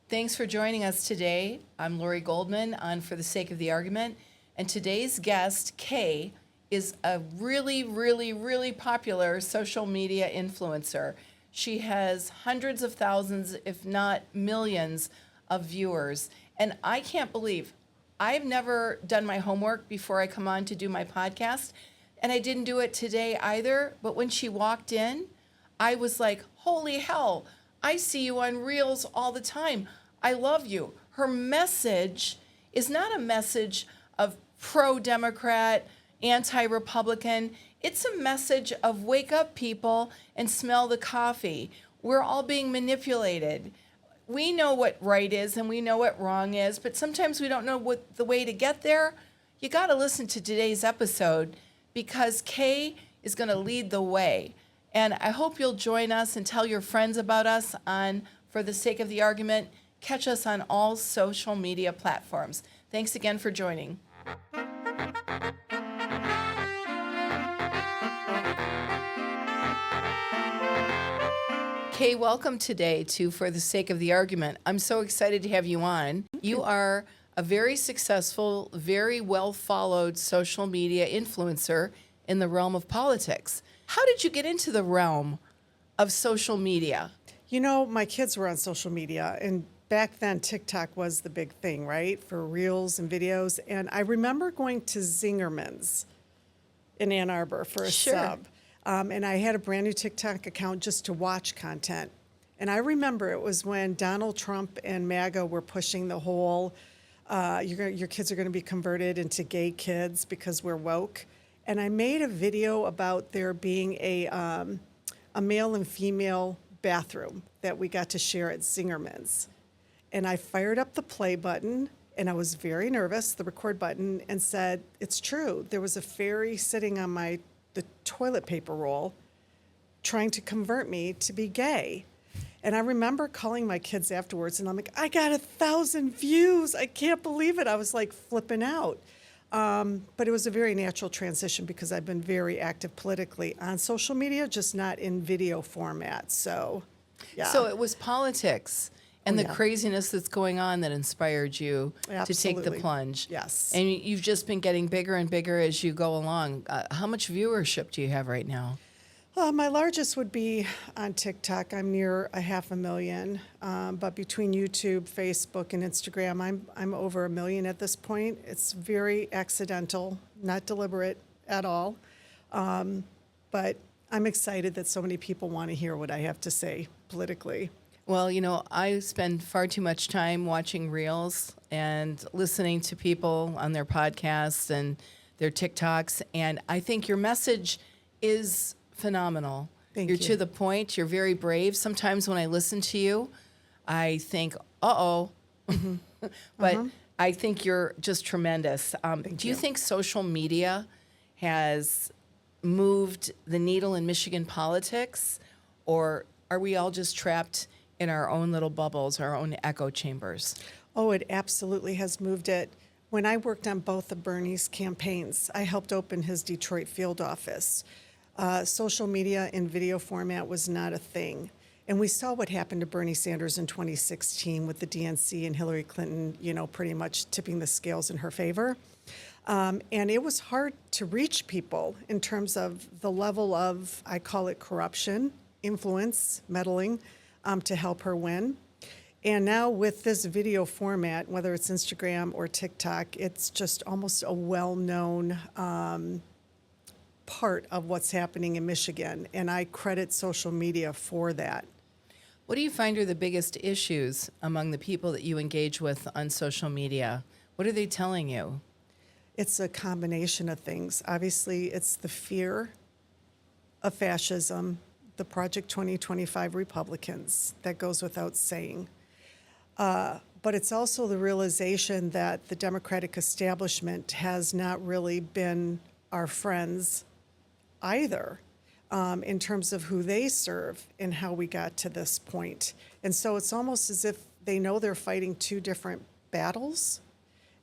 Thanks for joining us today. I'm Lori Goldman on For the Sake of the Argument, and today's guest, Kay, is a really popular social media influencer. She has hundreds of thousands, if not millions, of viewers, and I can't believe I've never done my homework before I come on to do my podcast, and I didn't do it today either, but when she walked in, I was like, holy hell, I see you on Reels all the time. I love you. Her message is not a message of pro-Democrat, anti-Republican. It's a message of wake up, people, and smell the coffee. We're all being manipulated. We know what right is and we know what wrong is, but sometimes we don't know what the way to get there. You got to listen to today's episode because Kay is going to lead the way. And I hope you'll join us and tell your friends about us on For the Sake of the Argument. Catch us on all social media platforms. Thanks again for joining. Kay, welcome today to For the Sake of the Argument. I'm so excited to have you on. You are a very successful, very well-followed social media influencer in the realm of politics. How did you get into the realm of social media? You know, my kids were on social media, and back then TikTok was the big thing, right, for reels and videos. And I remember going to Zingerman's in Ann Arbor for a sub. And I had a brand new TikTok account just to watch content. And I remember it was when Donald Trump and MAGA were pushing the whole, your kids are going to be converted into gay kids because we're woke. And I made a video about there being a male and female bathroom that we got to share at Zingerman's. And I fired up the play button, and I was very nervous, the record button, and said, it's true. There was a fairy sitting on the toilet paper roll trying to convert me to be gay. And I remember calling my kids afterwards, and I'm like, I got 1,000 views. I can't believe it. I was like flipping out. But it was a very natural transition because I've been very active politically on social media, just not in video format. So, yeah. So it was politics and the craziness that's going on that inspired you to take the plunge. Yes. And you've just been getting bigger and bigger as you go along. How much viewership do you have right now? My largest would be on TikTok. I'm near 500,000. But between YouTube, Facebook, and Instagram, I'm over 1 million at this point. It's very accidental, not deliberate at all. But I'm excited that so many people want to hear what I have to say politically. Well, you know, I spend far too much time watching Reels and listening to people on their podcasts and their TikToks, and I think your message is phenomenal. Thank You're you. to the point. You're very brave. Sometimes when I listen to you, I think, uh-oh. But I think you're just tremendous. Do you think social media has moved the needle in Michigan politics, or are we all just trapped in our own little bubbles, our own echo chambers? Oh, it absolutely has moved it. When I worked on both of Bernie's campaigns, I helped open his Detroit field office. Social media in video format was not a thing. And we saw what happened to Bernie Sanders in 2016 with the DNC and Hillary Clinton, you know, pretty much tipping the scales in her favor. And it was hard to reach people in terms of the level of, I call it corruption, influence, meddling, to help her win. And now with this video format, whether it's Instagram or TikTok, it's just almost a well-known part of what's happening in Michigan. And I credit social media for that. What do you find are the biggest issues among the people that you engage with on social media? What are they telling you? It's a combination of things. Obviously, it's the fear of fascism, the Project 2025 Republicans. That goes without saying. But it's also the realization that the Democratic establishment has not really been our friends either, in terms of who they serve and how we got to this point. And so it's almost as if they know they're fighting two different battles.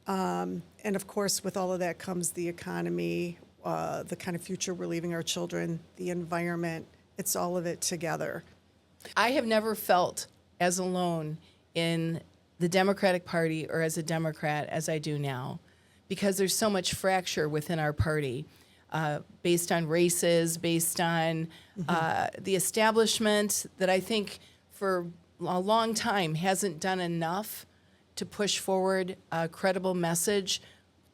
And of course, with all of that comes the economy, the kind of future we're leaving our children, the environment. It's all of it together. I have never felt as alone in the Democratic Party or as a Democrat as I do now, because there's so much fracture within our party, based on races, based on the establishment that I think for a long time hasn't done enough to push forward a credible message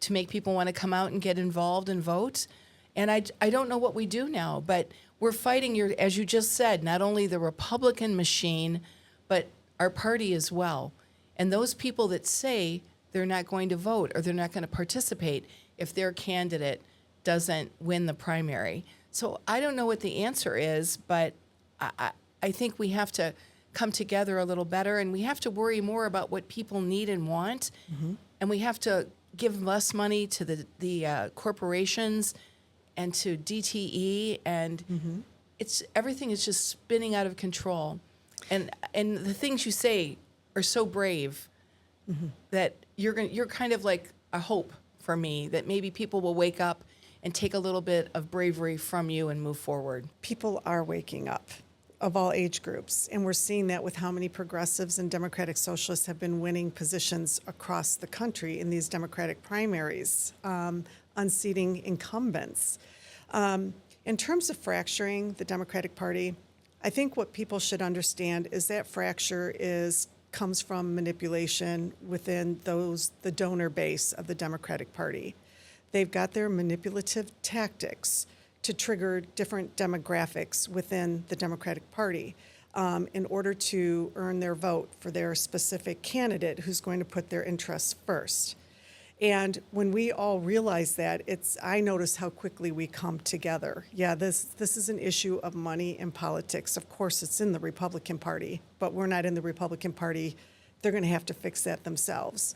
to make people want to come out and get involved and vote. And I don't know what we do now, but we're fighting, as you just said, not only the Republican machine, but our party as well. And those people that say they're not going to vote or they're not going to participate if their candidate doesn't win the primary. So I don't know what the answer is, but I think we have to come together a little better, and we have to worry more about what people need and want, and we have to give less money to the corporations and to DTE, and everything is just spinning out of control. And the things you say are so brave that you're kind of like a hope for me that maybe people will wake up and take a little bit of bravery from you and move forward. People are waking up of all age groups, and we're seeing that with how many progressives and Democratic Socialists have been winning positions across the country in these Democratic primaries, unseating incumbents. In terms of fracturing the Democratic Party, I think what people should understand is that fracture comes from manipulation within the donor base of the Democratic Party. They've got their manipulative tactics to trigger different demographics within the Democratic Party in order to earn their vote for their specific candidate who's going to put their interests first. And when we all realize that, I notice how quickly we come together. Yeah, this is an issue of money and politics. Of course, it's in the Republican Party, but we're not in the Republican Party. They're going to have to fix that themselves.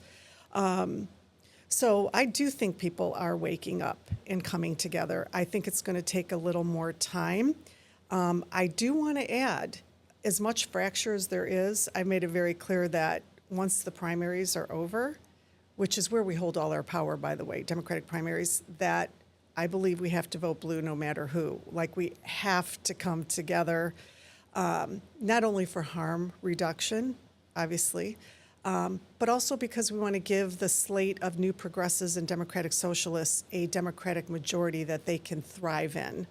So I do think people are waking up and coming together. I think it's going to take a little more time. I do want to add, as much fracture as there is, I made it very clear that once the primaries are over, which is where we hold all our power, by the way, Democratic primaries, that I believe we have to vote blue no matter who. Like, we have to come together, not only for harm reduction, obviously, but also because we want to give the slate of new progressives and Democratic Socialists a Democratic majority that they can thrive in,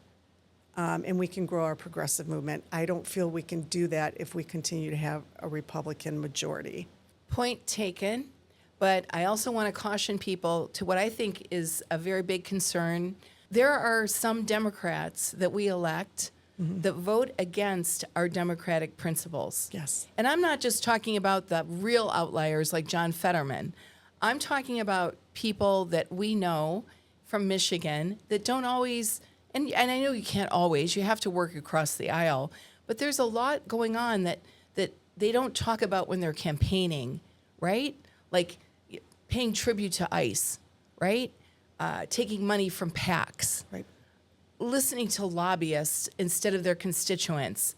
and we can grow our progressive movement. I don't feel we can do that if we continue to have a Republican majority. Point taken, but I also want to caution people to what I think is a very big concern. There are some Democrats that we elect that vote against our democratic principles. Yes. And I'm not just talking about the real outliers like John Fetterman. I'm talking about people that we know from Michigan that don't always, and I know you can't always, you have to work across the aisle, but there's a lot going on that they don't talk about when they're campaigning, right? Like paying tribute to ICE, right? Taking money from PACs. Right. Listening to lobbyists instead of their constituents.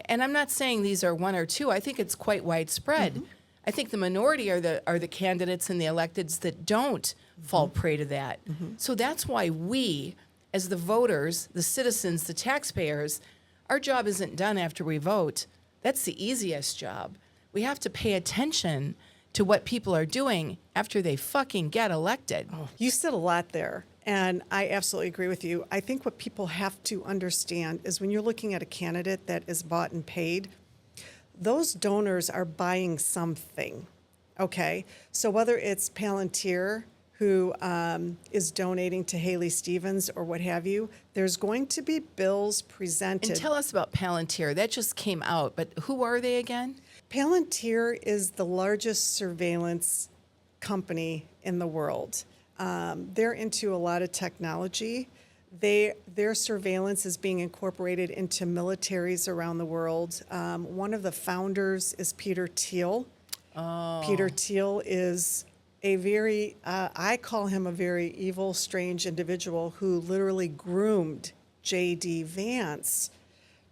And I'm not saying these are one or two. I think it's quite widespread. I think the minority are the candidates and the electeds that don't fall prey to that. So that's why we, as the voters, the citizens, the taxpayers, our job isn't done after we vote. That's the easiest job. We have to pay attention to what people are doing after they fucking get elected. You said a lot there, and I absolutely agree with you. I think what people have to understand is when you're looking at a candidate that is bought and paid, those donors are buying something, okay? So whether it's Palantir, who is donating to Haley Stevens or what have you, there's going to be bills presented. And tell us about Palantir. That just came out, but who are they again? Palantir is the largest surveillance company in the world. They're into a lot of technology. Their surveillance is being incorporated into militaries around the world. One of the founders is Peter Thiel. Peter Thiel is a very, I call him a very evil, strange individual who literally groomed J.D. Vance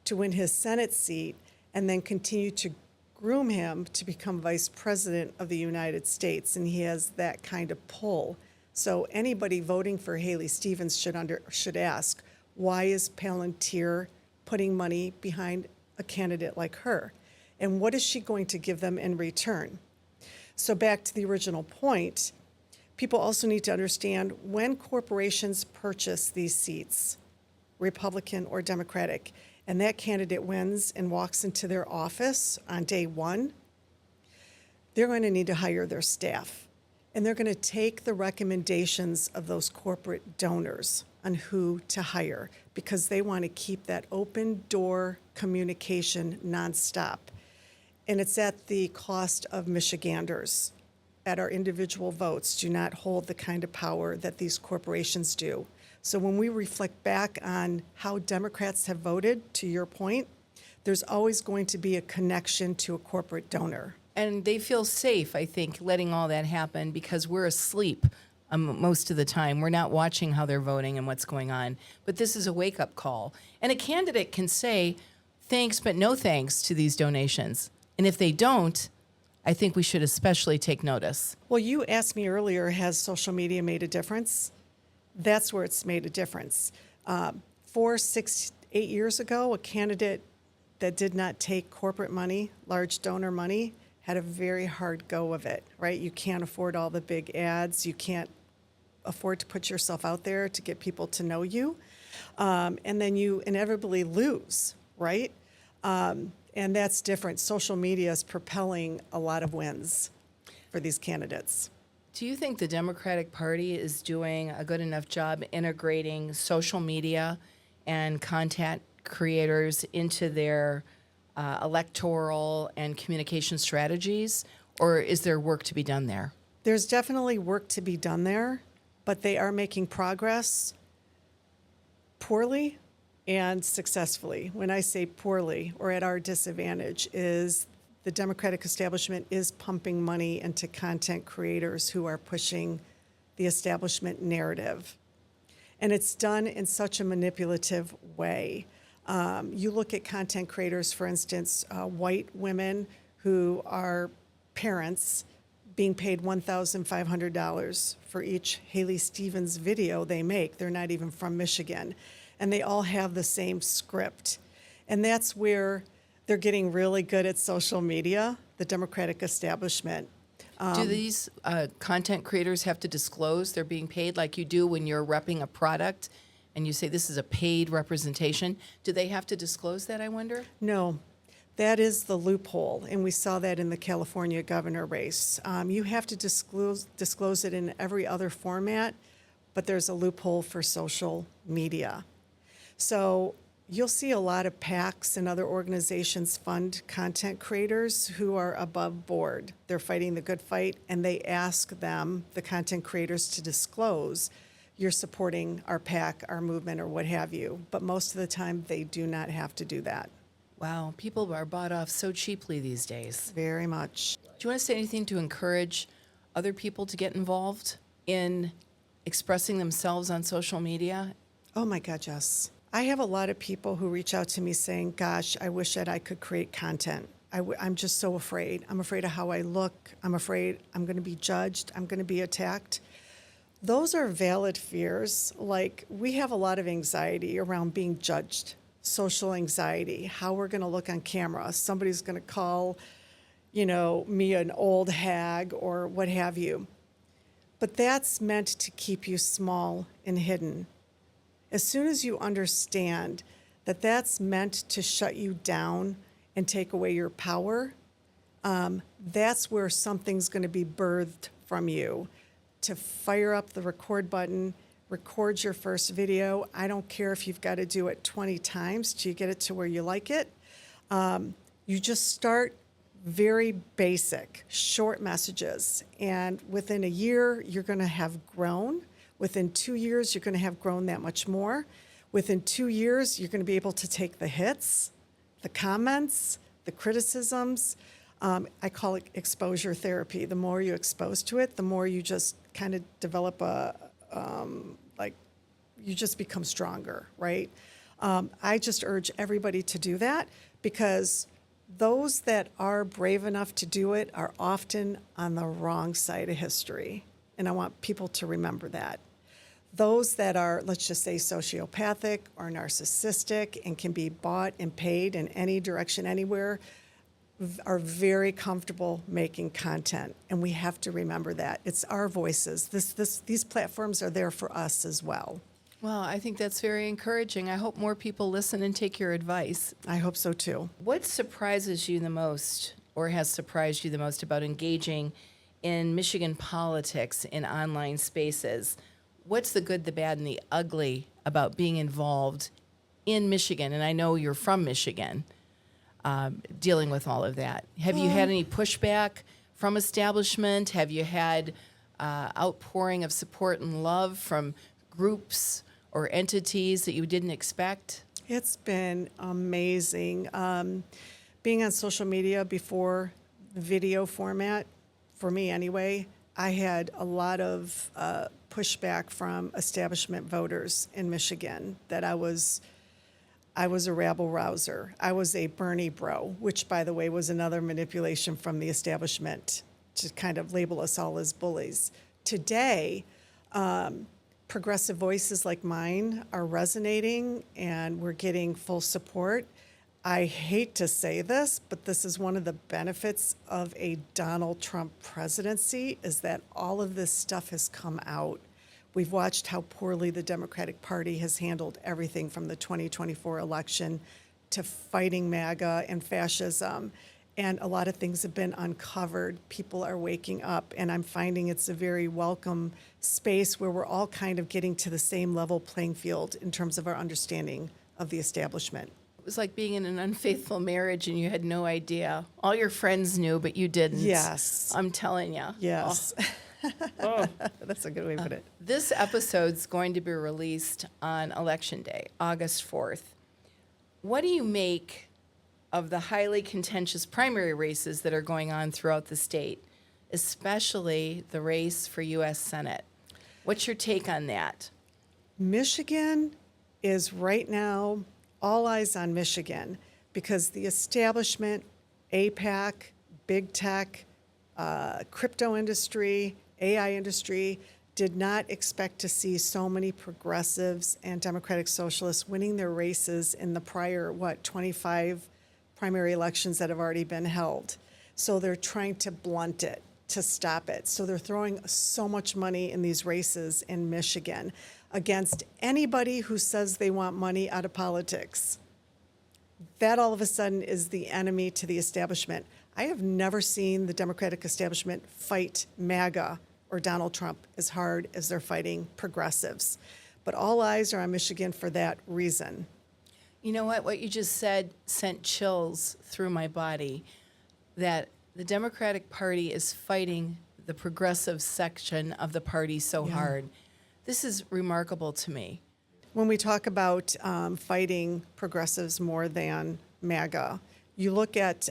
to win his Senate seat and then continued to groom him to become vice president of the United States. And he has that kind of pull. So anybody voting for Haley Stevens should ask, why is Palantir putting money behind a candidate like her? And what is she going to give them in return? So back to the original point, people also need to understand when corporations purchase these seats, Republican or Democratic, and that candidate wins and walks into their office on day one, they're going to need to hire their staff. And they're going to take the recommendations of those corporate donors on who to hire because they want to keep that open door communication nonstop. And it's at the cost of Michiganders at our individual votes do not hold the kind of power that these corporations do. So when we reflect back on how Democrats have voted, to your point, there's always going to be a connection to a corporate donor. And they feel safe, I think, letting all that happen because we're asleep most of the time. We're not watching how they're voting and what's going on. But this is a wake-up call. And a candidate can say thanks but no thanks to these donations. And if they don't, I think we should especially take notice. Well, you asked me earlier, has social media made a difference? That's where it's made a difference. 4, 6, 8 years ago, a candidate that did not take corporate money, large donor money, had a very hard go of it, right? You can't afford all the big ads. You can't afford to put yourself out there to get people to know you. And then you inevitably lose, right? And that's different. Social media is propelling a lot of wins for these candidates. Do you think the Democratic Party is doing a good enough job integrating social media and content creators into their electoral and communication strategies, or is there work to be done there? There's definitely work to be done there, but they are making progress poorly and successfully. When I say poorly or at our disadvantage is the Democratic establishment is pumping money into content creators who are pushing the establishment narrative. And it's done in such a manipulative way. You look at content creators, for instance, white women who are parents being paid $1,500 for each Haley Stevens video they make. They're not even from Michigan. And they all have the same script. And that's where they're getting really good at social media, the Democratic establishment. Do these content creators have to disclose they're being paid like you do when you're repping a product and you say this is a paid representation? Do they have to disclose that, I wonder? No, that is the loophole, and we saw that in the California governor race. You have to disclose it in every other format, but there's a loophole for social media. So you'll see a lot of PACs and other organizations fund content creators who are above board. They're fighting the good fight, and they ask them, the content creators, to disclose you're supporting our PAC, our movement, or what have you. But most of the time, they do not have to do that. Wow, people are bought off so cheaply these days. Very much. Do you want to say anything to encourage other people to get involved in expressing themselves on social media? Oh my God, yes. I have a lot of people who reach out to me saying, gosh, I wish that I could create content. I'm just so afraid. I'm afraid of how I look. I'm afraid I'm going to be judged. I'm going to be attacked. Those are valid fears. Like, we have a lot of anxiety around being judged, social anxiety, how we're going to look on camera. Somebody's going to call, me an old hag or what have you. But that's meant to keep you small and hidden. As soon as you understand that that's meant to shut you down and take away your power, that's where something's going to be birthed from you. To fire up the record button, record your first video. I don't care if you've got to do it 20 times till you get it to where you like it. You just start very basic, short messages. And within a year, you're going to have grown. Within 2 years, you're going to have grown that much more. Within 2 years, you're going to be able to take the hits, the comments, the criticisms. I call it exposure therapy. The more you expose to it, the more you just kind of develop you just become stronger, right? I just urge everybody to do that because those that are brave enough to do it are often on the wrong side of history. And I want people to remember that. Those that are, let's just say, sociopathic or narcissistic and can be bought and paid in any direction, anywhere, are very comfortable making content, and we have to remember that. It's our voices. These platforms are there for us as well. Well, I think that's very encouraging. I hope more people listen and take your advice. I hope so too. What surprises you the most, or has surprised you the most, about engaging in Michigan politics in online spaces? What's the good, the bad, and the ugly about being involved in Michigan? And I know you're from Michigan, dealing with all of that. Have you had any pushback from establishment? Have you had outpouring of support and love from groups or entities that you didn't expect? It's been amazing. Being on social media before the video format, for me anyway, I had a lot of pushback from establishment voters in Michigan that I was a rabble-rouser. I was a Bernie bro, which, by the way, was another manipulation from the establishment to kind of label us all as bullies. Today, progressive voices like mine are resonating, and we're getting full support. I hate to say this, but this is one of the benefits of a Donald Trump presidency, is that all of this stuff has come out. We've watched how poorly the Democratic Party has handled everything from the 2024 election to fighting MAGA and fascism. And a lot of things have been uncovered. People are waking up, and I'm finding it's a very welcome space where we're all kind of getting to the same level playing field in terms of our understanding of the establishment. It was like being in an unfaithful marriage and you had no idea. All your friends knew, but you didn't. Yes. I'm telling you. Yes. Oh. That's a good way to put it. This episode's going to be released on Election Day, August 4th. What do you make of the highly contentious primary races that are going on throughout the state, especially the race for U.S. Senate? What's your take on that? Michigan is right now all eyes on Michigan because the establishment, APAC, big tech, crypto industry, AI industry, did not expect to see so many progressives and Democratic Socialists winning their races in the prior, 25 primary elections that have already been held. So they're trying to blunt it, to stop it. So they're throwing so much money in these races in Michigan against anybody who says they want money out of politics. That all of a sudden is the enemy to the establishment. I have never seen the Democratic establishment fight MAGA or Donald Trump as hard as they're fighting progressives. But all eyes are on Michigan for that reason. You know what? What you just said sent chills through my body, that the Democratic Party is fighting the progressive section of the party so hard. This is remarkable to me. When we talk about fighting progressives more than MAGA, you look at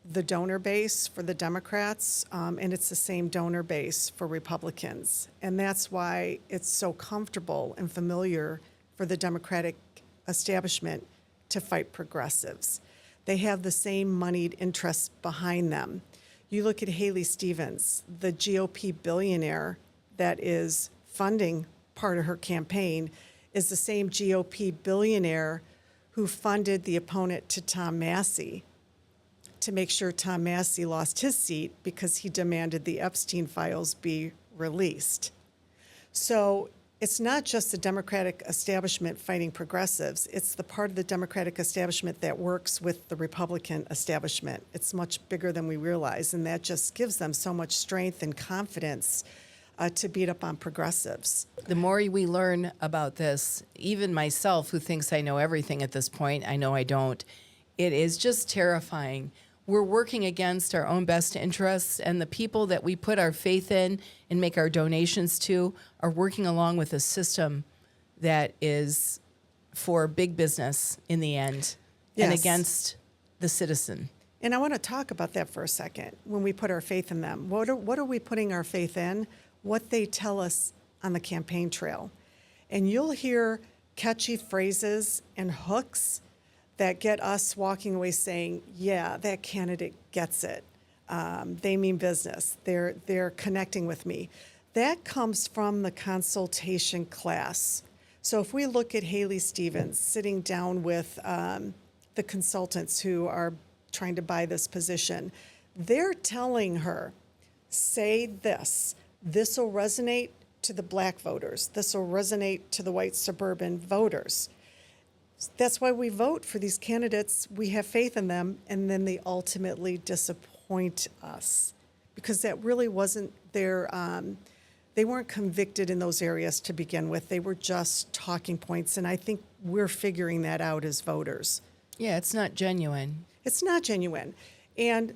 the donor base for the Democrats, and it's the same donor base for Republicans. And that's why it's so comfortable and familiar for the Democratic establishment to fight progressives. They have the same moneyed interests behind them. You look at Haley Stevens, the GOP billionaire that is funding part of her campaign, is the same GOP billionaire who funded the opponent to Tom Massey to make sure Tom Massey lost his seat because he demanded the Epstein files be released. So it's not just the Democratic establishment fighting progressives, it's the part of the Democratic establishment that works with the Republican establishment. It's much bigger than we realize, and that just gives them so much strength and confidence to beat up on progressives. The more we learn about this, even myself, who thinks I know everything at this point, I know I don't, it is just terrifying. We're working against our own best interests, and the people that we put our faith in and make our donations to are working along with a system that is for big business in the end and Yes. against the citizen. And I want to talk about that for a second. When we put our faith in them, what are we putting our faith in? What they tell us on the campaign trail. And you'll hear catchy phrases and hooks that get us walking away saying, yeah, that candidate gets it. They mean business. They're connecting with me. That comes from the consultation class. So if we look at Haley Stevens sitting down with the consultants who are trying to buy this position. They're telling her, say this. This will resonate to the black voters. This will resonate to the white suburban voters. That's why we vote for these candidates. We have faith in them, and then they ultimately disappoint us because that really wasn't their, they weren't convicted in those areas to begin with. They were just talking points, and I think we're figuring that out as voters. Yeah, it's not genuine. It's not genuine. And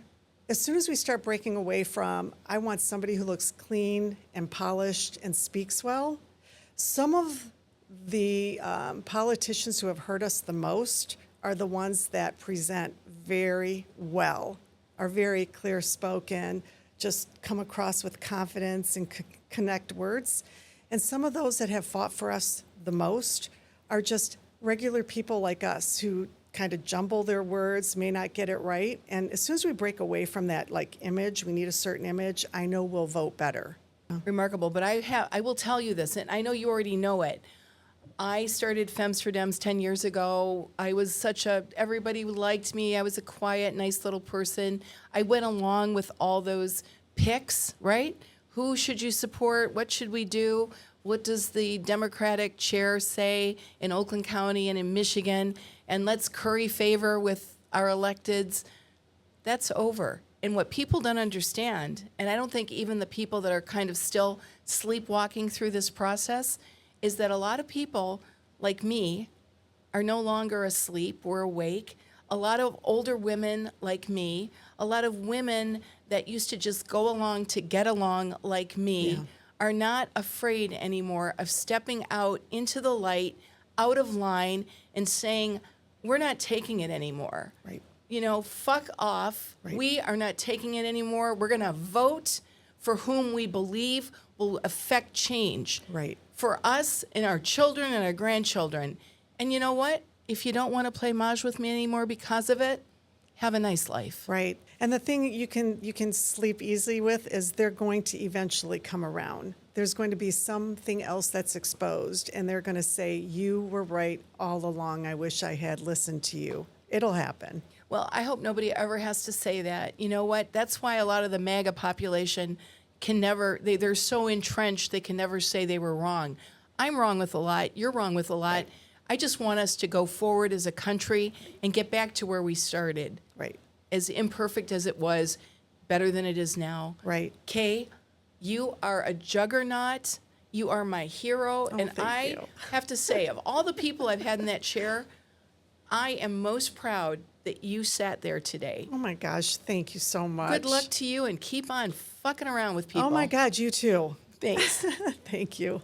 as soon as we start breaking away from, I want somebody who looks clean and polished and speaks well, some of the politicians who have hurt us the most are the ones that present very well, are very clear-spoken, just come across with confidence and connect words. And some of those that have fought for us the most are just regular people like us who kind of jumble their words, may not get it right. And as soon as we break away from that like image, we need a certain image, I know we'll vote better. Remarkable. But I will tell you this, and I know you already know it. I started Femmes for Dems 10 years ago. I was everybody liked me. I was a quiet, nice little person. I went along with all those picks, right? Who should you support? What should we do? What does the Democratic chair say in Oakland County and in Michigan? And let's curry favor with our electeds. That's over. And what people don't understand, and I don't think even the people that are kind of still sleepwalking through this process, is that a lot of people like me are no longer asleep, we're awake. A lot of older women like me, a lot of women that used to just go along to get along like me, are not afraid anymore of stepping out into the light, out of line, and saying, we're not taking it anymore. Right. You know, fuck off. Right. We are not taking it anymore. We're going to vote for whom we believe will affect change. Right. For us and our children and our grandchildren. And you know what? If you don't want to play Maj with me anymore because of it, have a nice life. Right. And the thing you can sleep easily with is they're going to eventually come around. There's going to be something else that's exposed, and they're going to say, you were right all along. I wish I had listened to you. It'll happen. Well, I hope nobody ever has to say that. You know what? That's why a lot of the MAGA population can never, they're so entrenched they can never say they were wrong. I'm wrong with a lot. You're wrong with a lot. Right. I just want us to go forward as a country and get back to where we started. Right. As imperfect as it was, better than it is now. Right. Kay, you are a juggernaut. You are my hero. Oh, and thank I you. have to say, of all the people I've had in that chair, I am most proud that you sat there today. Oh my gosh, thank you so much. Good luck to you, and keep on fucking around with people. Oh my God, you too. Thanks. Thank you.